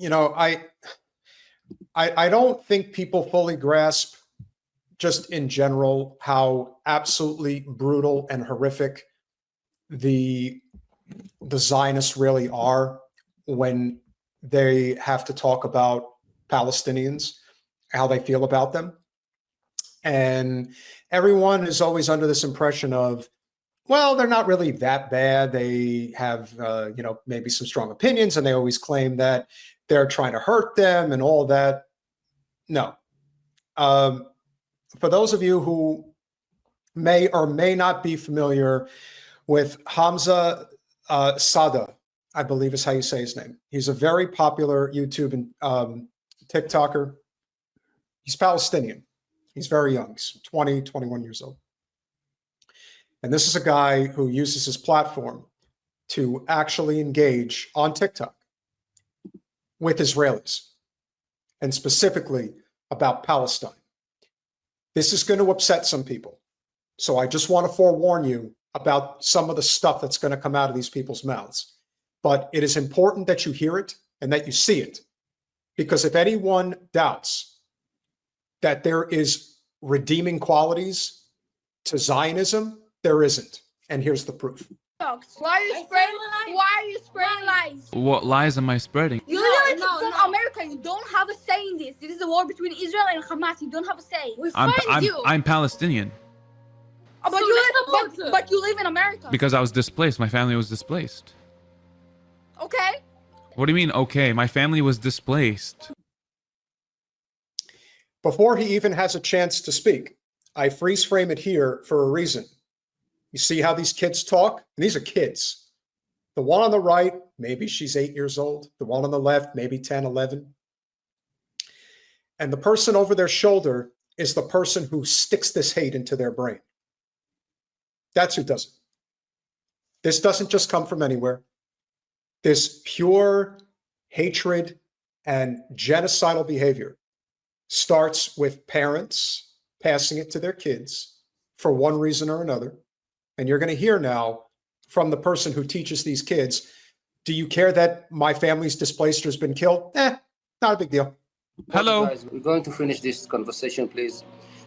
you know, I don't think people fully grasp, just in general, how absolutely brutal and horrific the Zionists really are when they have to talk about Palestinians, how they feel about them. And everyone is always under this impression of, well, they're not really that bad. They have, maybe some strong opinions, and they always claim that they're trying to hurt them and all that. No. For those of you who may or may not be familiar with Hamzah Saadah, I believe is how you say his name. He's a very popular YouTube and TikToker. He's Palestinian. He's very young. He's 20, 21 years old. And this is a guy who uses his platform to actually engage on TikTok with Israelis, and specifically about Palestine. This is going to upset some people. So I just want to forewarn you about some of the stuff that's going to come out of these people's mouths. But it is important that you hear it and that you see it. Because if anyone doubts that there is redeeming qualities to Zionism, there isn't. And here's the proof. Why are you spreading lies? What lies am I spreading? You literally from America. You don't have a say in this. This is a war between Israel and Hamas. You don't have a say. I'm Palestinian. Oh, but you live in America. Because I was displaced. My family was displaced. Okay. What do you mean, okay? My family was displaced. Before he even has a chance to speak, I freeze frame it here for a reason. You see how these kids talk? And these are kids. The one on the right, maybe she's 8 years old. The one on the left, maybe 10, 11. And the person over their shoulder is the person who sticks this hate into their brain. That's who does it. This doesn't just come from anywhere. This pure hatred and genocidal behavior starts with parents passing it to their kids for one reason or another. And you're going to hear now from the person who teaches these kids, do you care that my family's displaced or has been killed? Not a big deal. Hello. Guys, we're going to finish this conversation, please.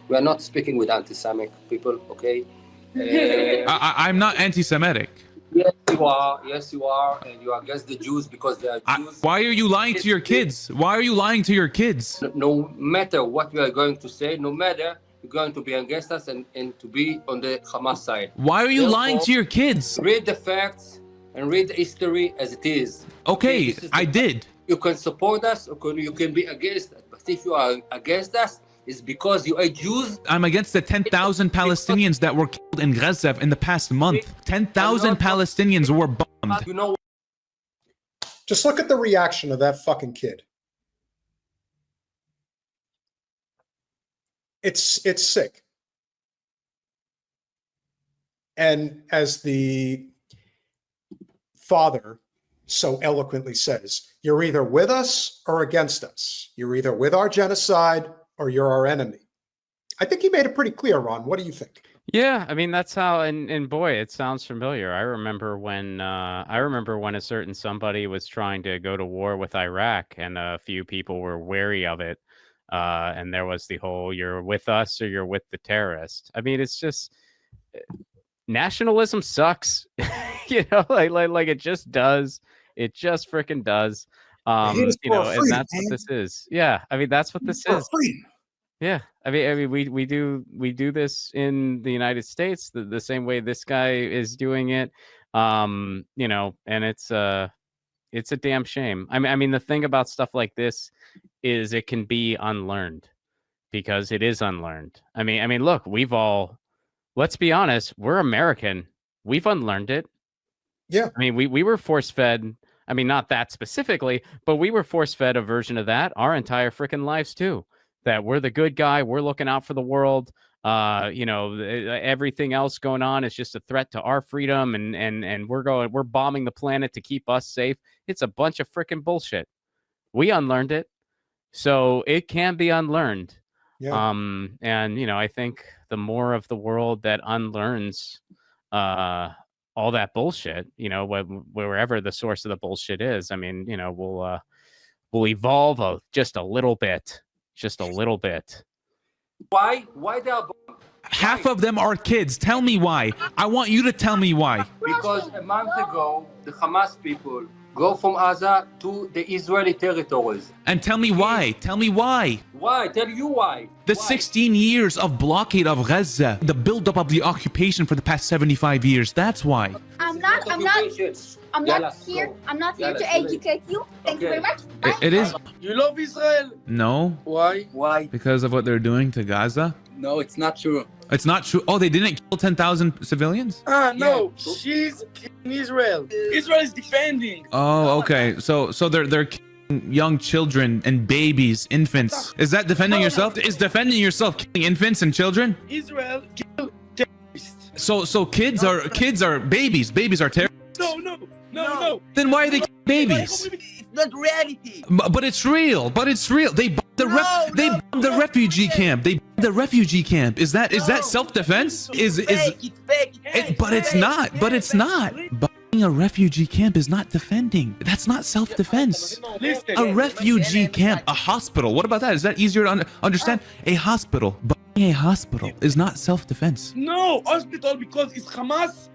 We are not speaking with anti-Semitic people, okay? I'm not anti-Semitic. Yes, you are. Yes, you are. And you are against the Jews because they are Jews. Why are you lying to your kids? Why are you lying to your kids? No matter what we are going to say, no matter, you're going to be against us and to be on the Hamas side. Why are you lying to your kids? Read the facts and read the history as it is. Okay, I did. You can support us or you can be against us. But if you are against us, it's because you are Jews. I'm against the 10,000 Palestinians that were killed in Gaza in the past month. 10,000 Palestinians were bombed. You know, just look at the reaction of that fucking kid. It's sick. And as the father so eloquently says, you're either with us or against us. You're either with our genocide or you're our enemy. I think he made it pretty clear, Ron. What do you think? Yeah, I mean that's how, and boy, it sounds familiar. I remember when a certain somebody was trying to go to war with Iraq, and a few people were wary of it. And there was the whole "you're with us or you're with the terrorist." I mean, it's just nationalism sucks, like it just does. It just freaking does. And that's what this is. Yeah, I mean that's what this is. Yeah, I mean we do this in the United States the same way this guy is doing it. And it's a damn shame. I mean the thing about stuff like this is it can be unlearned, because it is unlearned. I mean look, let's be honest, we're American. We've unlearned it. Yeah. I mean we were force fed. I mean, not that specifically, but we were force-fed a version of that our entire freaking lives too. That we're the good guy, we're looking out for the world. Everything else going on is just a threat to our freedom, and we're bombing the planet to keep us safe. It's a bunch of freaking bullshit. We unlearned it, so it can be unlearned. Yeah. I think the more of the world that unlearns all that bullshit, wherever the source of the bullshit is, I mean, we'll will evolve just a little bit. Just a little bit. Why? Why they are bombed? Half of them are kids. Tell me why. I want you to tell me why. Because a month ago, the Hamas people go from Gaza to the Israeli territories. And tell me why. Tell me why. Why? Tell you why. The Why? 16 years of blockade of Gaza, the buildup of the occupation for the past 75 years. That's why. I'm not here. I'm not here to educate you. Thank you very much. It is. You love Israel? No, Why? Why? because of what they're doing to Gaza. No, it's not true. It's not true. Oh, they didn't kill 10,000 civilians? No, she's in Israel. Israel is defending. Oh, okay. So they're killing young children and babies, infants. Is that defending yourself? Is defending yourself killing infants and children? Israel kill terrorists. So kids are babies. Babies are terrorists. No. Then why are they killing babies? It's not reality. But it's real. They bombed the refugee camp. They bombed the refugee camp. Is that self-defense? It's fake. But it's not. Bombing a refugee camp is not defending. That's not self-defense. Listen. A refugee camp, a hospital. What about that? Is that easier to understand? A hospital. Bombing a hospital is not self-defense. No, hospital because it's Hamas.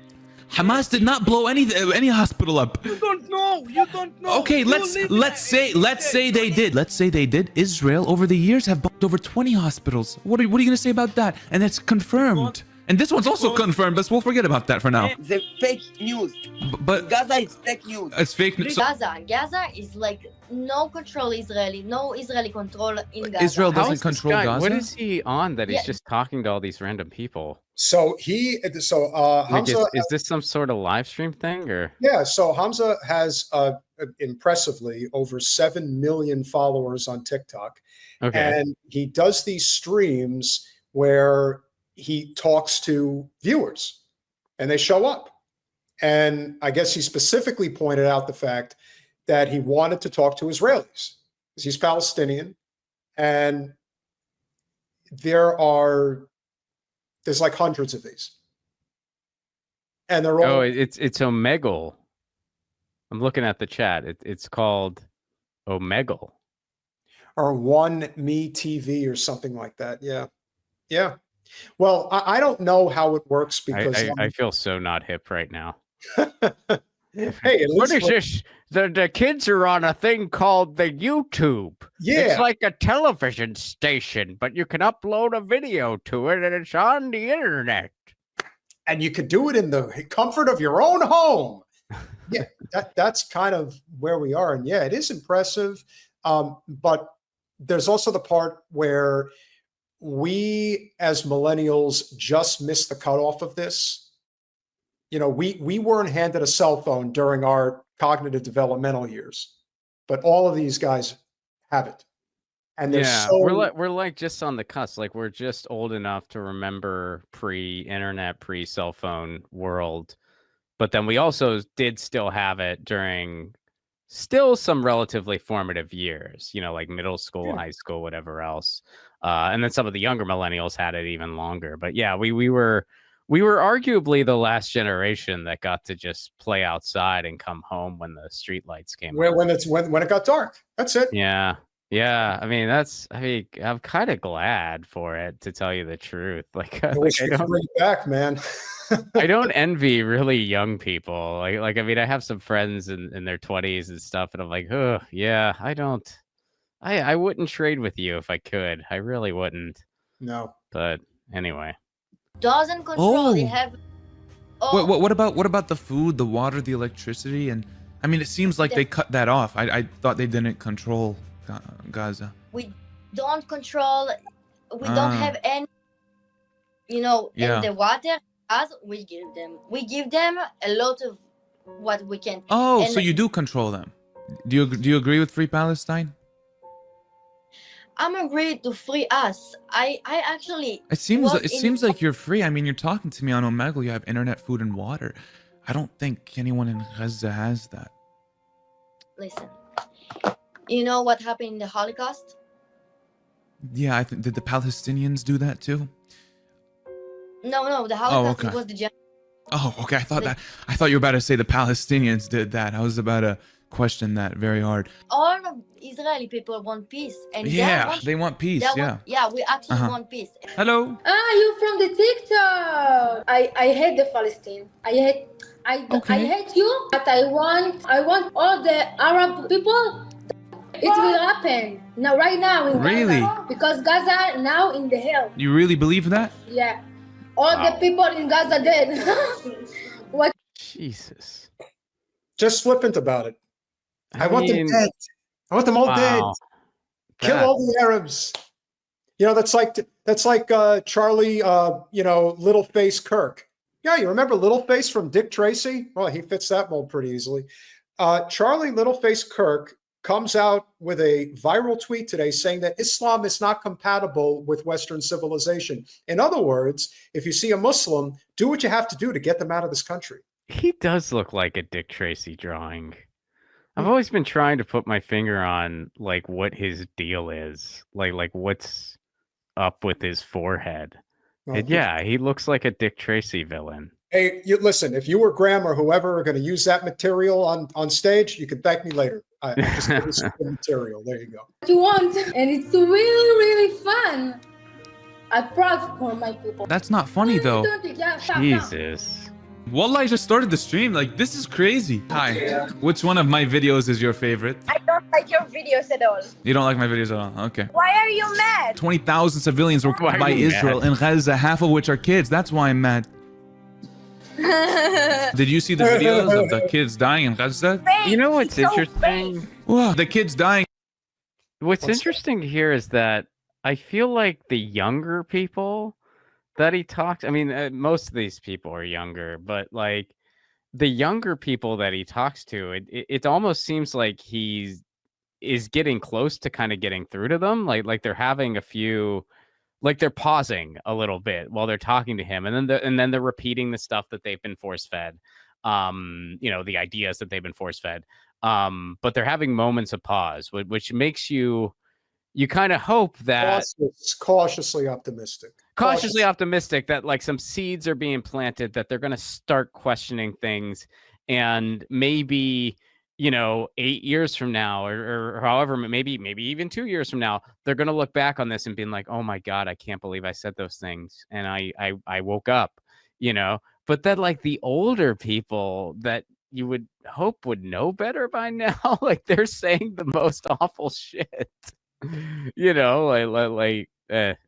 Hamas did not blow any hospital up. You don't know. Okay, let's say they did. Let's say they did. Israel over the years have bombed over 20 hospitals. What are you going to say about that? And it's confirmed. And this one's also confirmed, but we'll forget about that for now. The fake news. But Gaza is fake news. it's fake news. Gaza is like no control Israeli, no Israeli control in Gaza. Israel How doesn't is this control guy- Gaza. What is he on that he's just talking to all these random people? So Like, Hamzah, is this some sort of live stream thing or? yeah, so Hamzah has impressively over 7 million followers on TikTok. Okay. And he does these streams where he talks to viewers and they show up. And I guess he specifically pointed out the fact that he wanted to talk to Israelis because he's Palestinian. And there's like hundreds of these. And they're all it's Omegle. I'm looking at the chat. It's called Omegle. or One Me TV or something like that. Yeah. Yeah. Well, I don't know how it works because I feel so not hip right now. hey, at What least is this? The kids are on a thing called the YouTube. Yeah. It's like a television station, but you can upload a video to it and it's on the internet. and you could do it in the comfort of your own home. Yeah, that's kind of where we are. And yeah, it is impressive. But there's also the part where we as millennials just missed the cutoff of this. You know, we weren't handed a cell phone during our cognitive developmental years, but all of these guys have it. And they're Yeah, so we're like just on the cusp. Like we're just old enough to remember pre-internet, pre-cell phone world. But then we also did still have it during still some relatively formative years, you know, like middle school, high school, whatever else. And then some of the younger millennials had it even longer. But yeah, we were arguably the last generation that got to just play outside and come home when the street lights came on. when it got dark. That's it. Yeah. Yeah. I mean, I'm kind of glad for it, to tell you the truth. Like, I wish we could bring it back, man. I don't envy really young people. Like I mean, I have some friends in their 20s and stuff, and I'm like, oh yeah, I wouldn't trade with you if I could. I really wouldn't. No. But anyway. Doesn't control. They have. Oh, What about the food, the water, the electricity? And I mean, it seems like they cut that off. I thought they didn't control Gaza. we don't control. We don't have any. You know, Yeah. and the water, as we give them a lot of what we can. Oh, And so you do control them. Do you agree with Free Palestine? I'm agreed to free us. I actually. It seems was it in- seems like you're free. I mean, you're talking to me on Omegle. You have internet, food, and water. I don't think anyone in Gaza has that. Listen. You know what happened in the Holocaust? Yeah, I think did the Palestinians do that too? No, the Holocaust okay. was the Oh, okay. I thought you were about to say the Palestinians did that. I was about to question that very hard. All of Israeli people want peace, and They want peace. we actually want peace. Hello. You from the TikTok? I hate the Palestine. I hate you, but I want all the Arab people. It will happen now, right now in Really? Gaza, because Gaza now in the hell. You really believe that? Yeah, all the people in Gaza dead. What? Jesus. Just flippant about it. I want them dead. I want them all dead. Kill all the Arabs. You know, that's like Charlie, Little Face Kirk. Yeah, you remember Little Face from Dick Tracy? Well, he fits that mold pretty easily. Charlie Little Face Kirk comes out with a viral tweet today saying that Islam is not compatible with Western civilization. In other words, if you see a Muslim, do what you have to do to get them out of this country. He does look like a Dick Tracy drawing. I've always been trying to put my finger on like what his deal is, like what's up with his forehead. Well, And yeah, he looks like a Dick Tracy villain. Hey, listen, if you or Graham or whoever are going to use that material on stage, you can thank me later. I just give you some good material. There you go. You want, and it's really, really fun. I'm proud for my people. That's not funny though. Jesus. Wallah, I just started the stream. Like, this is crazy. Hi. Which one of my videos is your favorite? I don't like your videos at all. You don't like my videos at all? Okay. Why are you mad? 20,000 civilians were killed by Israel in Gaza, half of which are kids. That's why I'm mad. Did you see the videos of the kids dying in Gaza? You know what's interesting? Wow, the kids dying. What's interesting here is that I feel like the younger people that he talks, I mean, most of these people are younger, but like the younger people that he talks to, it almost seems like he is getting close to kind of getting through to them. Like they're having a few, like they're pausing a little bit while they're talking to him, and then they're repeating the stuff that they've been force fed, the ideas that they've been force fed. But they're having moments of pause, which makes you kind of hope that cautiously optimistic. Cautiously optimistic that like some seeds are being planted, that they're going to start questioning things, and maybe 8 years from now, or however, maybe even 2 years from now, they're going to look back on this and being like, oh my God, I can't believe I said those things. And I woke up, but then like the older people that you would hope would know better by now, like they're saying the most awful shit,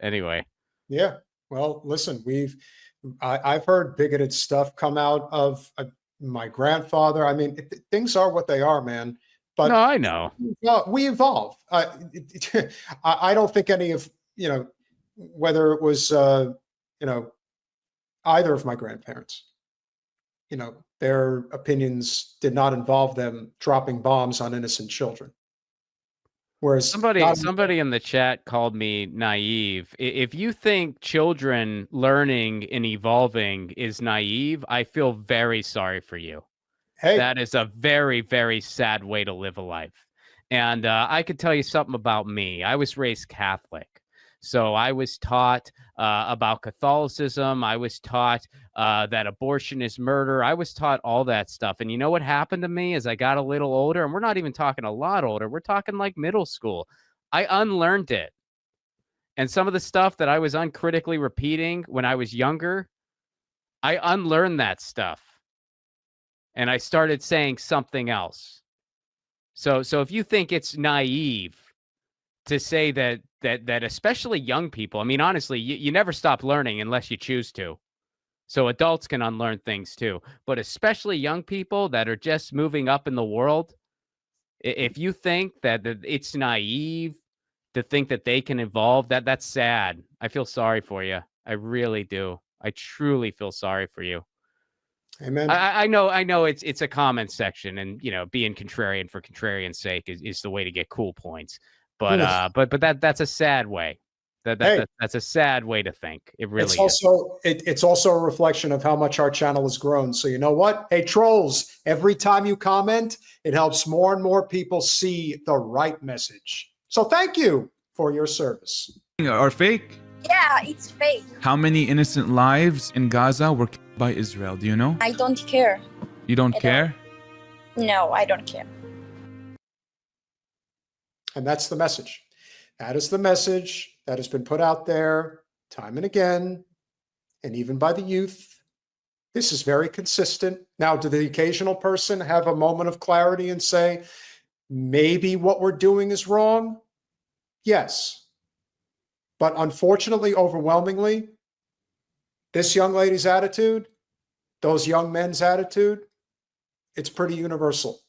anyway. Yeah. Well, listen, I've heard bigoted stuff come out of my grandfather. I mean, things are what they are, man. But no, I know. We evolve. I don't think any of, whether it was, either of my grandparents, their opinions did not involve them dropping bombs on innocent children. Whereas somebody in the chat called me naive. If you think children learning and evolving is naive, I feel very sorry for you. Hey, that is a very, very sad way to live a life. And I could tell you something about me. I was raised Catholic. So I was taught about Catholicism. I was taught that abortion is murder. I was taught all that stuff. And you know what happened to me as I got a little older? And we're not even talking a lot older. We're talking like middle school. I unlearned it. And some of the stuff that I was uncritically repeating when I was younger, I unlearned that stuff. And I started saying something else. So if you think it's naive to say that especially young people, I mean, honestly, you never stop learning unless you choose to. So adults can unlearn things too, but especially young people that are just moving up in the world, if you think that it's naive to think that they can evolve, that's sad. I feel sorry for you. I really do. I truly feel sorry for you. Amen. I know it's a comment section, and being contrarian for contrarian's sake is the way to get cool points. But that's a sad way. That's a sad way to think. It really is. It's also a reflection of how much our channel has grown. So you know what? Hey, trolls, every time you comment, it helps more and more people see the right message. So thank you for your service. Are fake? Yeah, it's fake. How many innocent lives in Gaza were killed by Israel? Do you know? I don't care. You don't care? No, I don't care. And that's the message. That is the message that has been put out there time and again, and even by the youth. This is very consistent. Now, do the occasional person have a moment of clarity and say, maybe what we're doing is wrong? Yes. But unfortunately, overwhelmingly, this young lady's attitude, those young men's attitude, it's pretty universal.